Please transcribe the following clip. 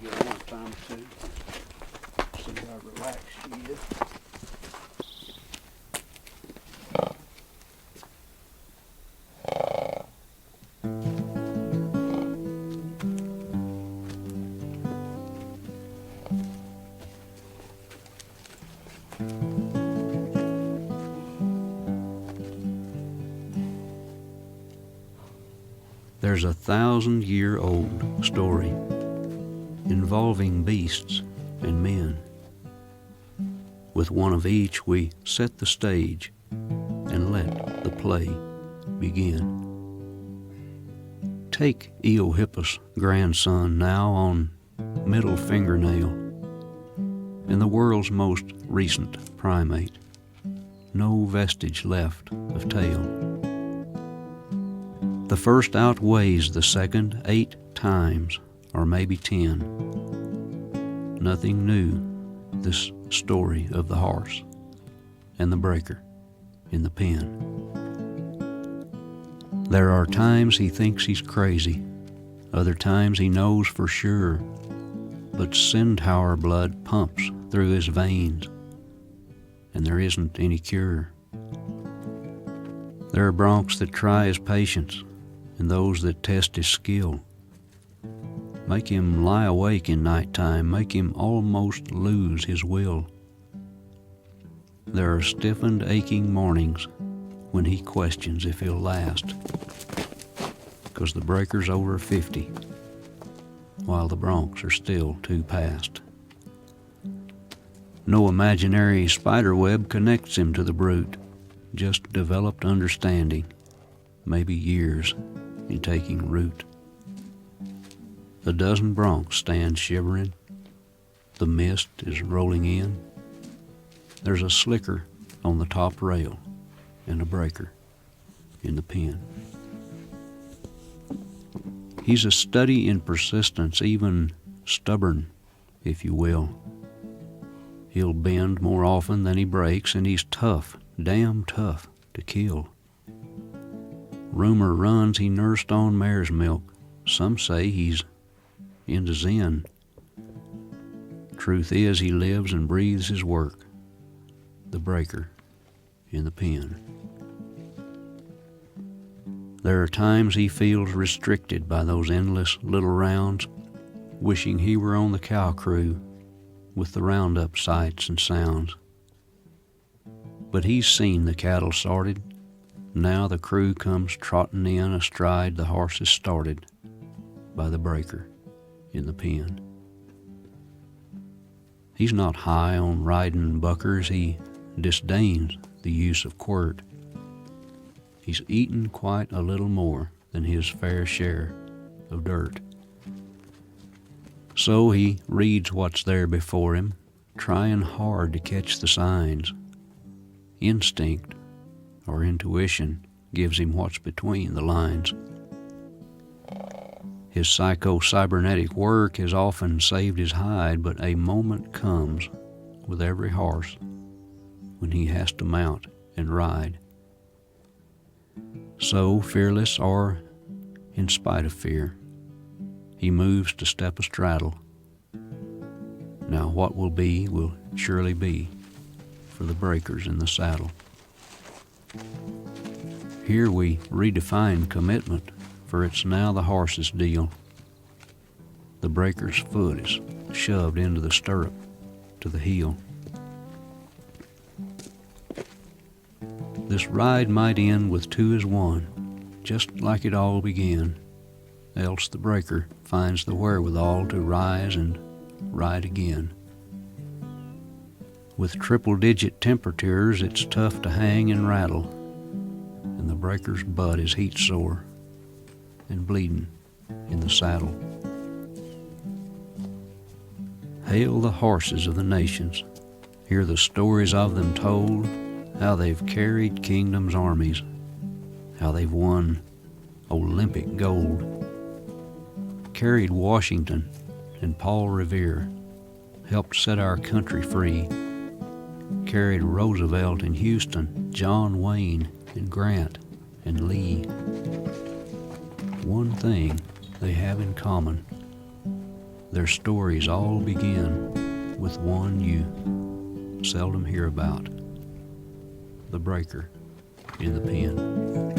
get on a time or two. See how relaxed she is. There's a 1,000-year-old story involving beasts and men. With one of each, we set the stage and let the play begin. Take Eohippus' grandson now on middle fingernail, and the world's most recent primate. No vestige left of tail. The first outweighs the second 8 times, or maybe 10. Nothing new, this story of the horse and the breaker in the pen. There are times he thinks he's crazy, other times he knows for sure, but centaur blood pumps through his veins, and there isn't any cure. There are broncs that try his patience, and those that test his skill. Make him lie awake in nighttime, make him almost lose his will. There are stiffened, aching mornings when he questions if he'll last, 'cause the breaker's over 50, while the broncs are still 2 past. No imaginary spiderweb connects him to the brute, just developed understanding, maybe years in taking root. A dozen broncs stand shivering. The mist is rolling in. There's a slicker on the top rail and a breaker in the pen. He's a study in persistence, even stubborn, if you will. He'll bend more often than he breaks, and he's tough, damn tough to kill. Rumor runs he nursed on mare's milk. Some say he's into Zen. Truth is, he lives and breathes his work, the breaker in the pen. There are times he feels restricted by those endless little rounds, wishing he were on the cow crew with the roundup sights and sounds. But he's seen the cattle sorted. Now the crew comes trotting in astride the horses started by the breaker in the pen. He's not high on riding buckers. He disdains the use of quirt. He's eaten quite a little more than his fair share of dirt. So he reads what's there before him, trying hard to catch the signs. Instinct or intuition gives him what's between the lines. His psycho-cybernetic work has often saved his hide, but a moment comes with every horse when he has to mount and ride. So, fearless or in spite of fear, he moves to step astraddle. Now what will be will surely be for the breakers in the saddle. Here we redefine commitment, for it's now the horse's deal. The breaker's foot is shoved into the stirrup to the heel. This ride might end with 2 as 1, just like it all began, else the breaker finds the wherewithal to rise and ride again. With triple-digit temperatures, it's tough to hang and rattle, and the breaker's butt is heat sore and bleeding in the saddle. Hail the horses of the nations, hear the stories of them told, how they've carried kingdoms' armies, how they've won Olympic gold, carried Washington and Paul Revere, helped set our country free, carried Roosevelt and Houston, John Wayne and Grant and Lee. One thing they have in common: Their stories all begin with one you seldom hear about, the breaker in the pen.